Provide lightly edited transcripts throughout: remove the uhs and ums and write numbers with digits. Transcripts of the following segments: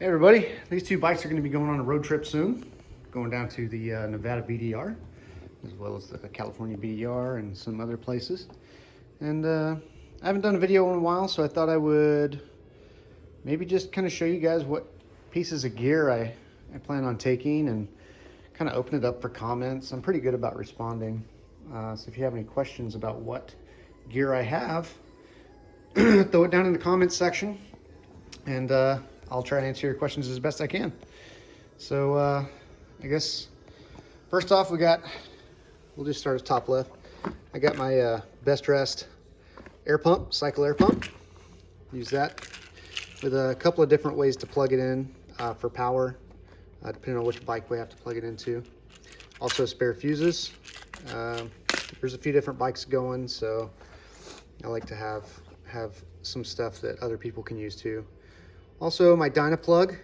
Hey everybody, these two bikes are going to be going on a road trip soon, going down to the Nevada BDR, as well as the California BDR and some other places. And I haven't done a video in a while, so I thought I would maybe just kind of show you guys what pieces of gear I plan on taking and kind of open it up for comments. I'm pretty good about responding, so if you have any questions about what gear I have, throw it down in the comments section, and I'll try to answer your questions as best I can. So I guess first off, we'll just start at top left. I got my Best Rest air pump, cycle air pump. Use that with a couple of different ways to plug it in for power, depending on which bike we have to plug it into. Also spare fuses. There's a few different bikes going, so I like to have some stuff that other people can use too. Also my Dynaplug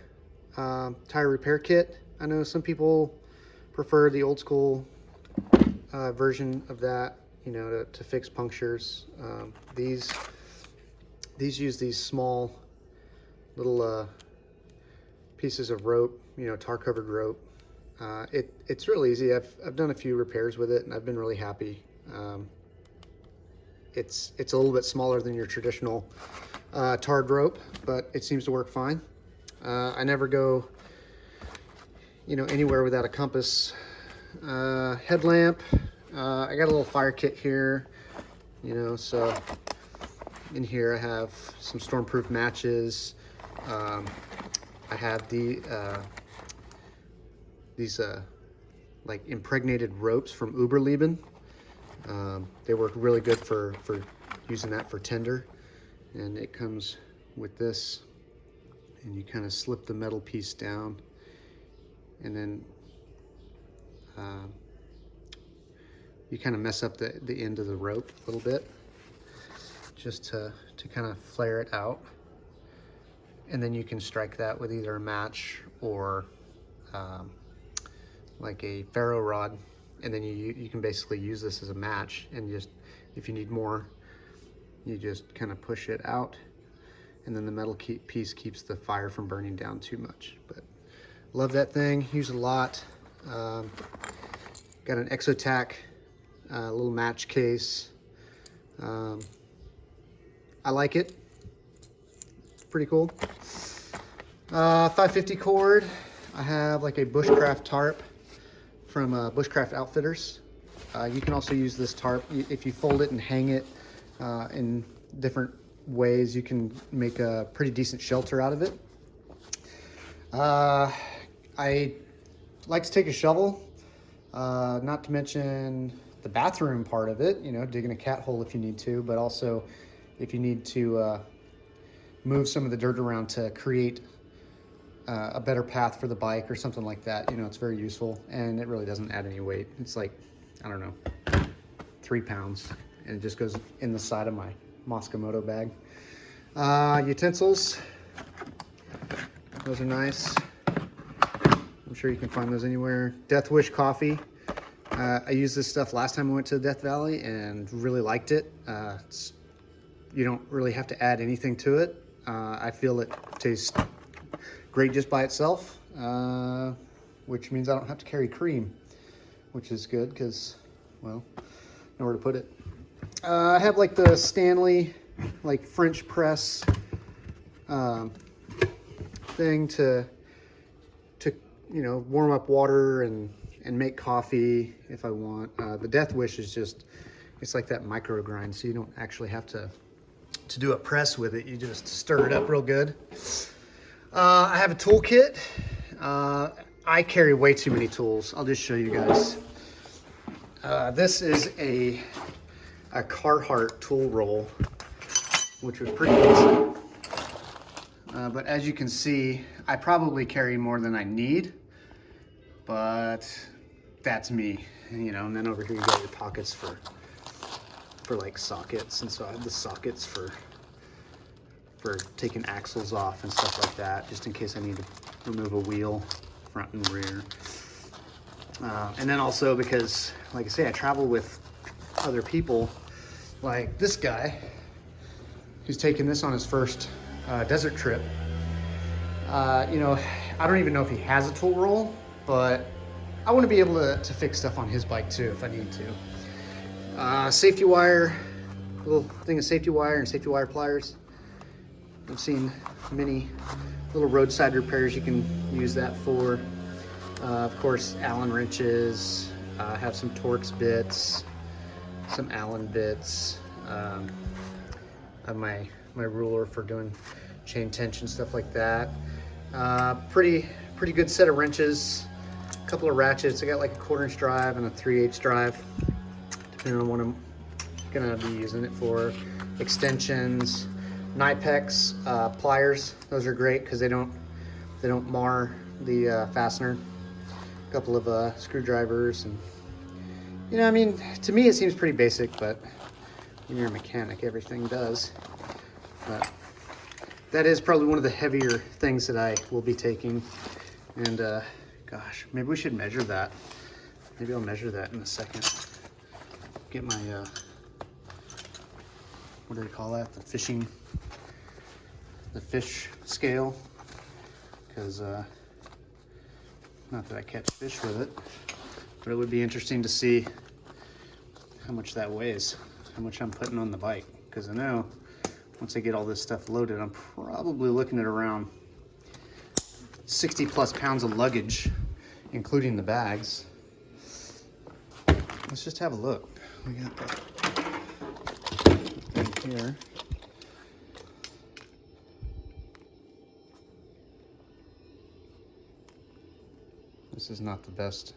tire repair kit. I know some people prefer the old school version of that, you know, to fix punctures. These use these small little pieces of rope, you know, tar covered rope. It's real easy. I've done a few repairs with it and I've been really happy. It's a little bit smaller than your traditional tarred rope, but it seems to work fine. I never go, you know, anywhere without a compass. Headlamp. I got a little fire kit here, you know, so in here I have some stormproof matches. I have these like impregnated ropes from Uberleben. They work really good for using that for tinder. And it comes with this, and you kind of slip the metal piece down, and then you kind of mess up the end of the rope a little bit, just to kind of flare it out. And then you can strike that with either a match or like a ferro rod, and then you can basically use this as a match, and just, if you need more, you just kind of push it out, and then the metal piece keeps the fire from burning down too much. But love that thing, use it a lot. Got an Exotac little match case. I like it, it's pretty cool. 550 cord. I have like a bushcraft tarp from Bushcraft Outfitters. You can also use this tarp if you fold it and hang it in different ways. You can make a pretty decent shelter out of it. I like to take a shovel, not to mention the bathroom part of it, you know, digging a cat hole if you need to, but also if you need to move some of the dirt around to create a better path for the bike or something like that. You know, it's very useful, and it really doesn't add any weight. It's like, I don't know, 3 pounds, and it just goes in the side of my Moto bag. Utensils, those are nice. I'm sure you can find those anywhere. Death Wish coffee. I used this stuff last time I went to Death Valley and really liked it. You don't really have to add anything to it. I feel it tastes great just by itself, which means I don't have to carry cream, which is good because, well, nowhere to put it. I have like the Stanley like French press thing to you know, warm up water and make coffee if I want. The Death Wish is just, it's like that micro grind, so you don't actually have to do a press with it. You just stir it up real good. I have a toolkit. I carry way too many tools. I'll just show you guys. This is a Carhartt tool roll, which was pretty decent. But as you can see, I probably carry more than I need, but that's me, you know. And then over here you got your pockets for like sockets, and so I have the sockets for taking axles off and stuff like that, just in case I need to remove a wheel, front and rear. And then also because, like I say, I travel with other people, like this guy who's taking this on his first desert trip. You know, I don't even know if he has a tool roll, but I want to be able to fix stuff on his bike too if I need to. Safety wire, little thing of safety wire and safety wire pliers. I've seen many little roadside repairs you can use that for. Of course, Allen wrenches, have some Torx bits, some Allen bits. I have my ruler for doing chain tension, stuff like that. Pretty good set of wrenches, a couple of ratchets. I got like a 1/4 inch drive and a 3/8 drive, depending on what I'm gonna be using it for. Extensions, Knipex pliers. Those are great because they don't mar the fastener. A couple of screwdrivers, and you know, I mean, to me it seems pretty basic, but when you're a mechanic, everything does. But that is probably one of the heavier things that I will be taking. And gosh, maybe we should measure that. Maybe I'll measure that in a second. Get my, what do they call that? The fish scale. Because, not that I catch fish with it, but it would be interesting to see how much that weighs, how much I'm putting on the bike. Because I know once I get all this stuff loaded, I'm probably looking at around 60 plus pounds of luggage, including the bags. Let's just have a look. We got that thing here. This is not the best.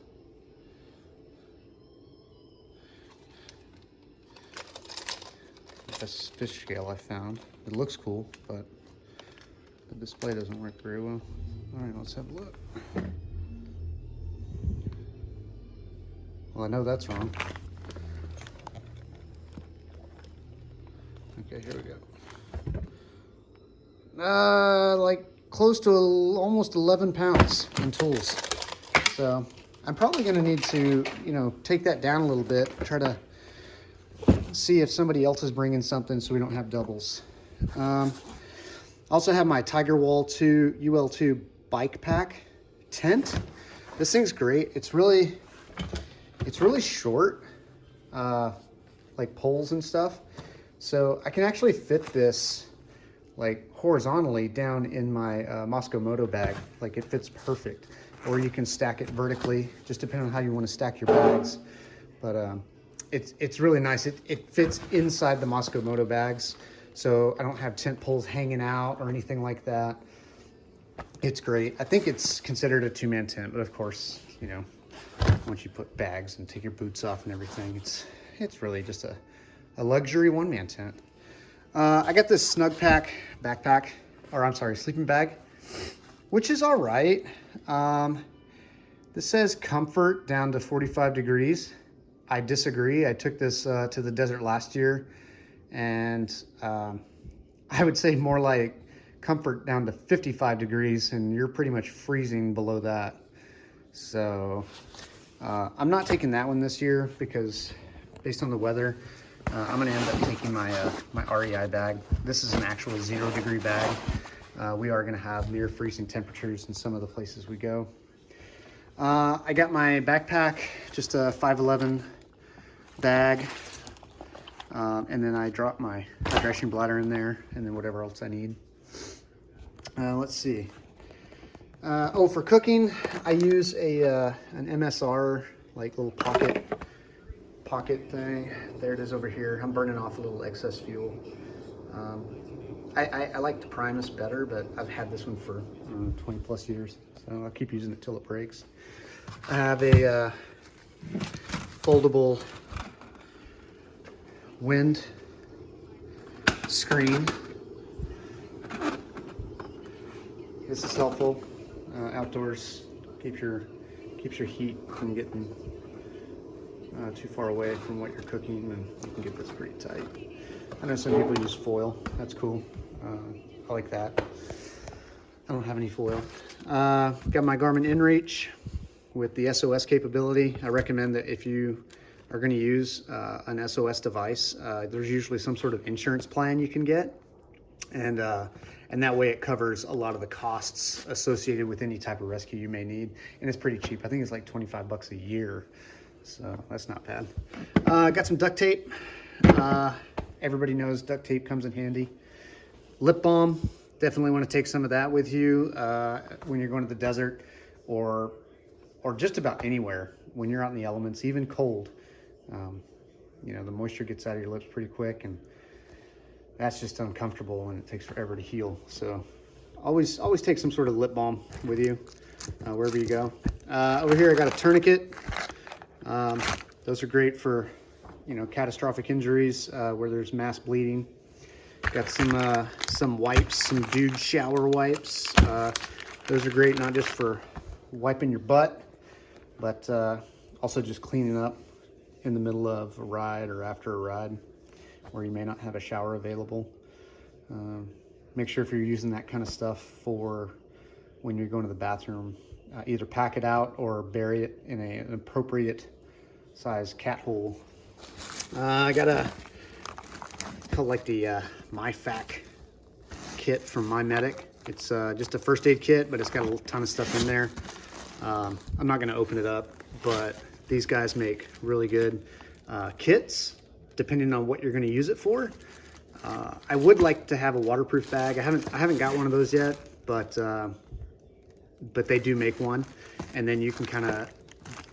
Best fish scale I found. It looks cool, but the display doesn't work very well. All right, let's have a look. Well, I know that's wrong. Okay, here we go. Like close to almost 11 pounds in tools. So I'm probably gonna need to, you know, take that down a little bit, try to see if somebody else is bringing something so we don't have doubles. Also have my Tiger Wall 2 UL2 bike pack tent. This thing's great. It's really short, like poles and stuff. So I can actually fit this like horizontally down in my Moscow Moto bag. Like it fits perfect. Or you can stack it vertically, just depending on how you want to stack your bags. But it's really nice. It fits inside the Moscow Moto bags, so I don't have tent poles hanging out or anything like that. It's great. I think it's considered a 2-man tent, but of course, you know, once you put bags and take your boots off and everything, it's really just a luxury 1-man tent. I got this Snug Pack backpack, or I'm sorry, sleeping bag, which is all right. This says comfort down to 45 degrees. I disagree. I took this to the desert last year, and I would say more like comfort down to 55 degrees, and you're pretty much freezing below that. So I'm not taking that one this year because based on the weather, I'm gonna end up taking my my REI bag. This is an actual 0-degree bag. We are gonna have near freezing temperatures in some of the places we go. I got my backpack, just a 511 bag, and then I dropped my hydration bladder in there, and then whatever else I need. Let's see. Oh, for cooking, I use an MSR, like little pocket thing. There it is over here. I'm burning off a little excess fuel. I like the Primus better, but I've had this one for 20 plus years, so I'll keep using it till it breaks. I have a foldable wind screen. This is helpful outdoors. Keeps your heat from getting too far away from what you're cooking, and you can get this pretty tight. I know some people use foil. That's cool. I like that. I don't have any foil. Got my Garmin InReach with the SOS capability. I recommend that if you are going to use an SOS device, there's usually some sort of insurance plan you can get. And that way it covers a lot of the costs associated with any type of rescue you may need. And it's pretty cheap. I think it's like 25 bucks a year. So that's not bad. Got some duct tape. Everybody knows duct tape comes in handy. Lip balm, definitely want to take some of that with you when you're going to the desert or just about anywhere when you're out in the elements, even cold. You know, the moisture gets out of your lips pretty quick, and that's just uncomfortable, and it takes forever to heal. So always take some sort of lip balm with you wherever you go. Over here I got a tourniquet. Those are great for, you know, catastrophic injuries where there's mass bleeding. Got some wipes, some dude shower wipes. Those are great not just for wiping your butt, but also just cleaning up in the middle of a ride or after a ride where you may not have a shower available. Make sure if you're using that kind of stuff for when you're going to the bathroom, either pack it out or bury it in an appropriate size cat hole. I got a collect the MyFac kit from MyMedic. It's just a first aid kit, but it's got a ton of stuff in there. I'm not going to open it up, but these guys make really good kits depending on what you're going to use it for. I would like to have a waterproof bag. I haven't got one of those yet, but they do make one, and then you can kind of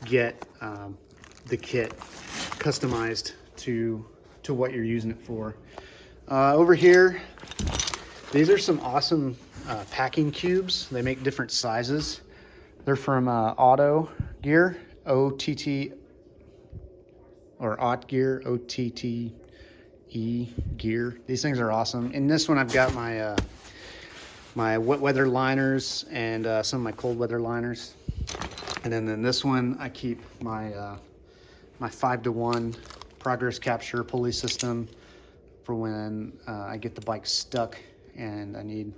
get the kit customized to what you're using it for. Over here, these are some awesome packing cubes. They make different sizes. They're from Auto Gear, O-T-T, or Ott Gear, O-T-T-E Gear. These things are awesome. In this one, I've got my my wet weather liners and some of my cold weather liners. And then in this one, I keep my my 5-to-1 progress capture pulley system for when I get the bike stuck and I need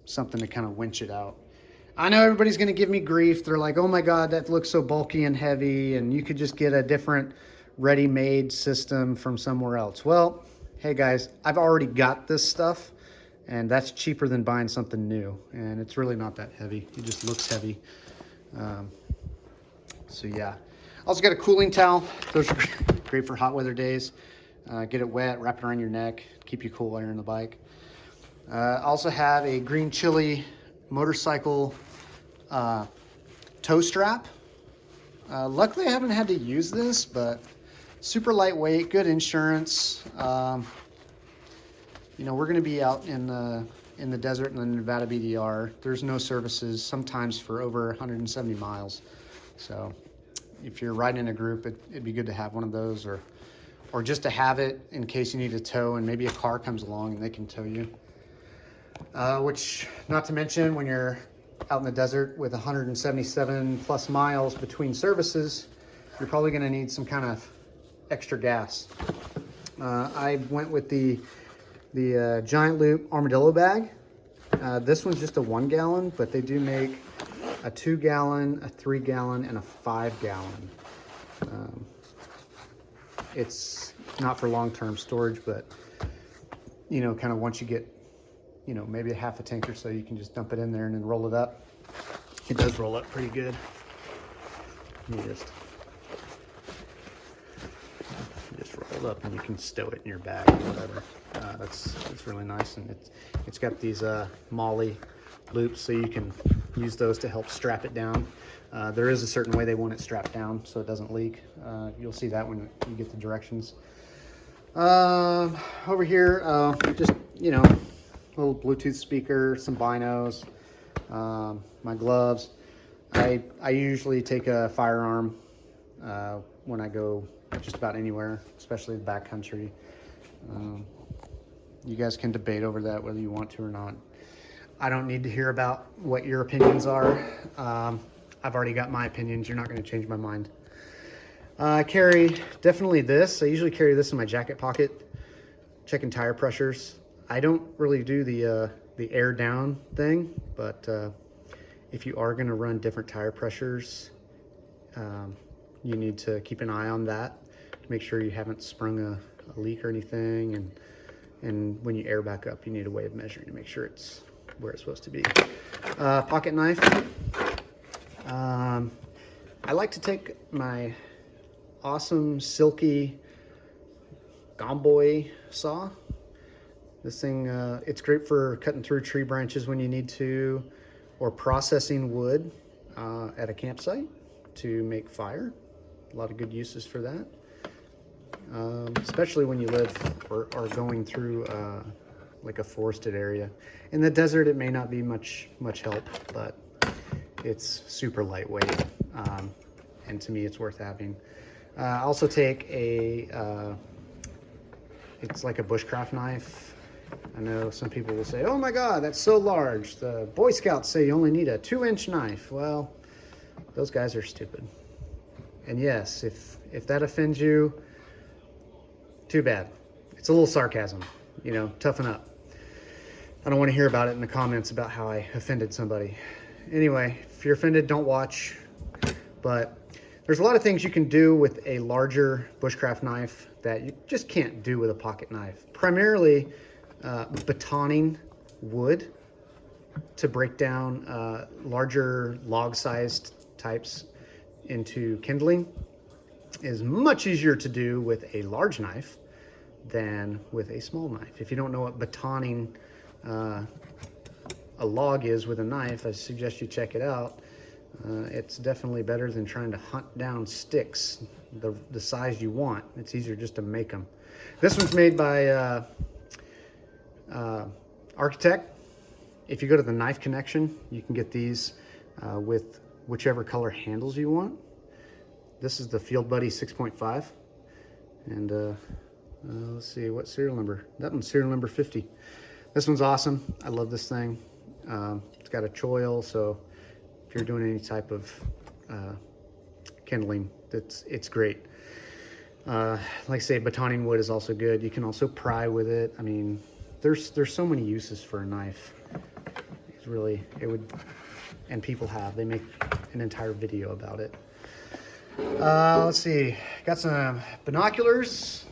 something to kind of winch it out. I know everybody's going to give me grief. They're like, oh my God, that looks so bulky and heavy, and you could just get a different ready-made system from somewhere else. Well, hey guys, I've already got this stuff, and that's cheaper than buying something new, and it's really not that heavy. It just looks heavy. So yeah. Also got a cooling towel. Those are great for hot weather days. Get it wet, wrap it around your neck, keep you cool while you're on the bike. Also have a green chili motorcycle tow strap. Luckily I haven't had to use this, but super lightweight, good insurance. You know, we're going to be out in the desert in the Nevada BDR. There's no services sometimes for over 170 miles. So if you're riding in a group, it'd be good to have one of those, or just to have it in case you need a tow and maybe a car comes along and they can tow you. Which, not to mention, when you're out in the desert with 177 plus miles between services, you're probably going to need some kind of extra gas. I went with the Giant Loop Armadillo bag. This one's just a 1 gallon, but they do make a 2 gallon, a 3 gallon, and a 5 gallon. It's not for long-term storage, but you know, kind of once you get, you know, maybe a half a tank or so, you can just dump it in there and then roll it up. It does roll up pretty good. You just roll it up and you can stow it in your bag or whatever. That's really nice, and it's got these MOLLE loops, so you can use those to help strap it down. There is a certain way they want it strapped down so it doesn't leak. You'll see that when you get the directions. Over here, just, you know, a little Bluetooth speaker, some binos, my gloves. I usually take a firearm when I go just about anywhere, especially the backcountry. You guys can debate over that whether you want to or not. I don't need to hear about what your opinions are. I've already got my opinions. You're not going to change my mind. I carry definitely this. I usually carry this in my jacket pocket, checking tire pressures. I don't really do the air down thing, but if you are going to run different tire pressures, you need to keep an eye on that to make sure you haven't sprung a leak or anything, and And when you air back up, you need a way of measuring to make sure it's where it's supposed to be. Pocket knife. I like to take my awesome silky Gomboy saw. This thing, it's great for cutting through tree branches when you need to, or processing wood at a campsite to make fire. A lot of good uses for that. Especially when you live or are going through like a forested area. In the desert, it may not be much help, but it's super lightweight, and to me, it's worth having. I also take a, it's like a bushcraft knife. I know some people will say, "Oh my God, that's so large. The Boy Scouts say you only need a 2-inch knife." Well, those guys are stupid. And yes, if that offends you, too bad. It's a little sarcasm, you know, toughen up. I don't want to hear about it in the comments about how I offended somebody. Anyway, if you're offended, don't watch. But there's a lot of things you can do with a larger bushcraft knife that you just can't do with a pocket knife. Primarily, batoning wood to break down larger log-sized types into kindling is much easier to do with a large knife than with a small knife. If you don't know what batoning a log is with a knife, I suggest you check it out. It's definitely better than trying to hunt down sticks the size you want. It's easier just to make them. This one's made by Architect. If you go to the knife connection, you can get these with whichever color handles you want. This is the Field Buddy 6.5, and let's see, what serial number? That one's serial number 50. This one's awesome. I love this thing. It's got a choil, so if you're doing any type of kindling, it's great. Like I say, batoning wood is also good. You can also pry with it. I mean, there's so many uses for a knife. It's really, it would, and people have. They make an entire video about it. Let's see, got some binoculars,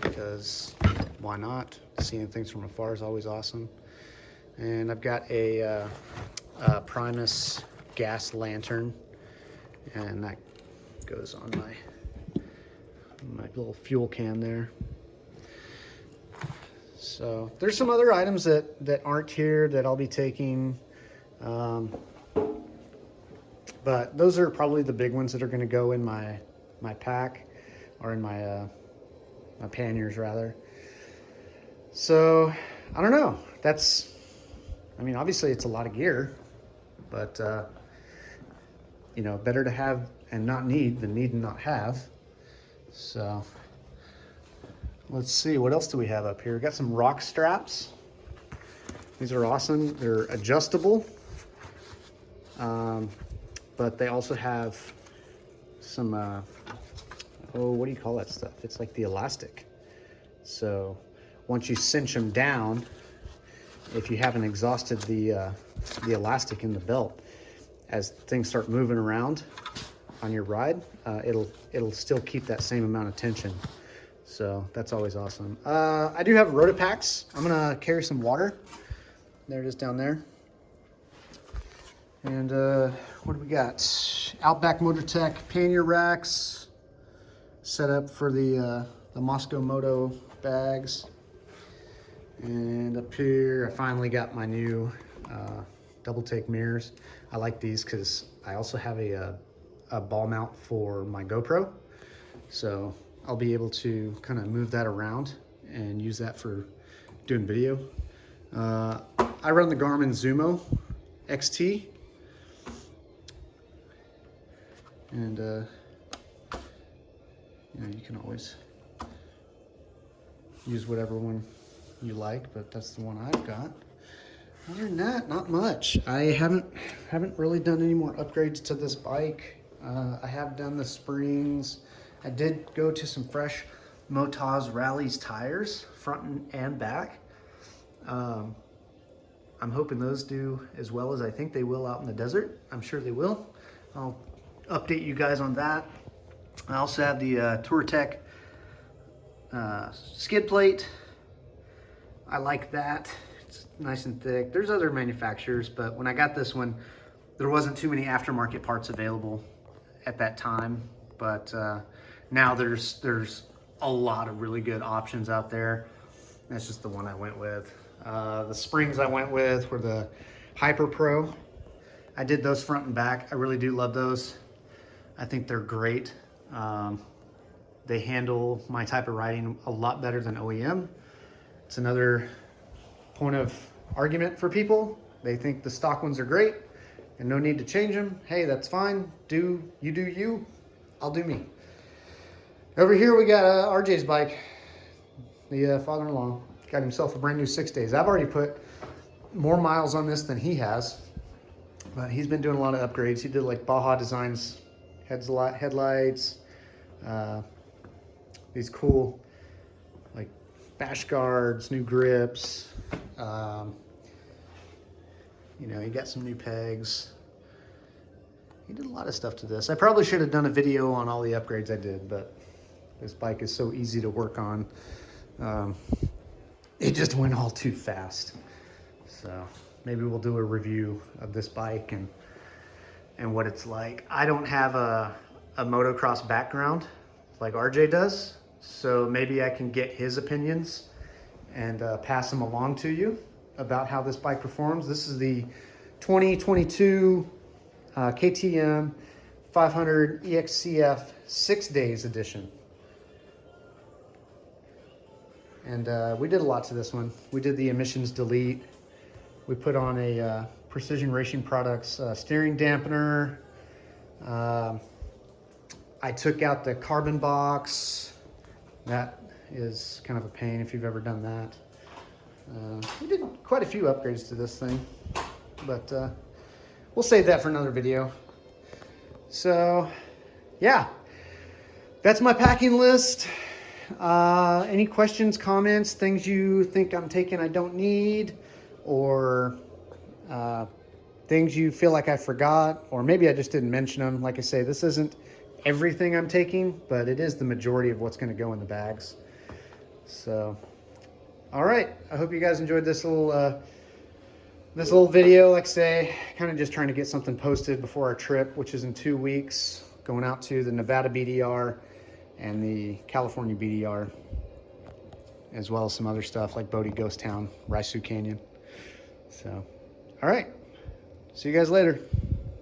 because why not? Seeing things from afar is always awesome. And I've got a Primus gas lantern, and that goes on my little fuel can there. So there's some other items that aren't here that I'll be taking, but those are probably the big ones that are going to go in my pack, or in my panniers rather. So I don't know. I mean, obviously it's a lot of gear, but you know, better to have and not need than need and not have. So let's see, what else do we have up here? We got some rock straps. These are awesome. They're adjustable, but they also have some, oh, what do you call that stuff? It's like the elastic. So once you cinch them down, if you haven't exhausted the elastic in the belt, as things start moving around on your ride, it'll still keep that same amount of tension. So that's always awesome. I do have Rotopacks. I'm gonna carry some water. There it is down there. And what do we got? Outback Motortech pannier racks set up for the Moscow Moto bags. And up here, I finally got my new double take mirrors. I like these because I also have a ball mount for my GoPro. So I'll be able to kind of move that around and use that for doing video. I run the Garmin Zumo XT. And you know, you can always use whatever one you like, but that's the one I've got. Other than that, not much. I haven't really done any more upgrades to this bike. I have done the springs. I did go to some fresh Motaz Rallies tires, front and back. I'm hoping those do as well as I think they will out in the desert. I'm sure they will. I'll update you guys on that. I also have the TourTech skid plate I like that. It's nice and thick. There's other manufacturers, but when I got this one, there wasn't too many aftermarket parts available at that time. But now there's a lot of really good options out there. That's just the one I went with. The springs I went with were the Hyper Pro. I did those front and back. I really do love those. I think they're great. They handle my type of riding a lot better than OEM. It's another point of argument for people. They think the stock ones are great and no need to change them. Hey, that's fine. Do you. I'll do me. Over here we got RJ's bike. The father-in-law got himself a brand new 6 days. I've already put more miles on this than he has, but he's been doing a lot of upgrades. He did like Baja Designs headlights, these cool like bash guards, new grips. You know, he got some new pegs. He did a lot of stuff to this. I probably should have done a video on all the upgrades I did, but this bike is so easy to work on. It just went all too fast. So maybe we'll do a review of this bike and what it's like. I don't have a motocross background like RJ does, so maybe I can get his opinions and pass them along to you about how this bike performs. This is the 2022 KTM 500 EXCF 6 days edition. And we did a lot to this one. We did the emissions delete. We put on a Precision Racing Products steering dampener. I took out the carbon box. That is kind of a pain if you've ever done that. We did quite a few upgrades to this thing, but we'll save that for another video. So yeah, that's my packing list. Any questions, comments, things you think I'm taking I don't need, or things you feel like I forgot, or maybe I just didn't mention them. Like I say, this isn't everything I'm taking, but it is the majority of what's going to go in the bags. So, all right. I hope you guys enjoyed this little video. Like I say, kind of just trying to get something posted before our trip, which is in 2 weeks, going out to the Nevada BDR and the California BDR, as well as some other stuff like Bodie Ghost Town, Raisu Canyon. So, all right. See you guys later.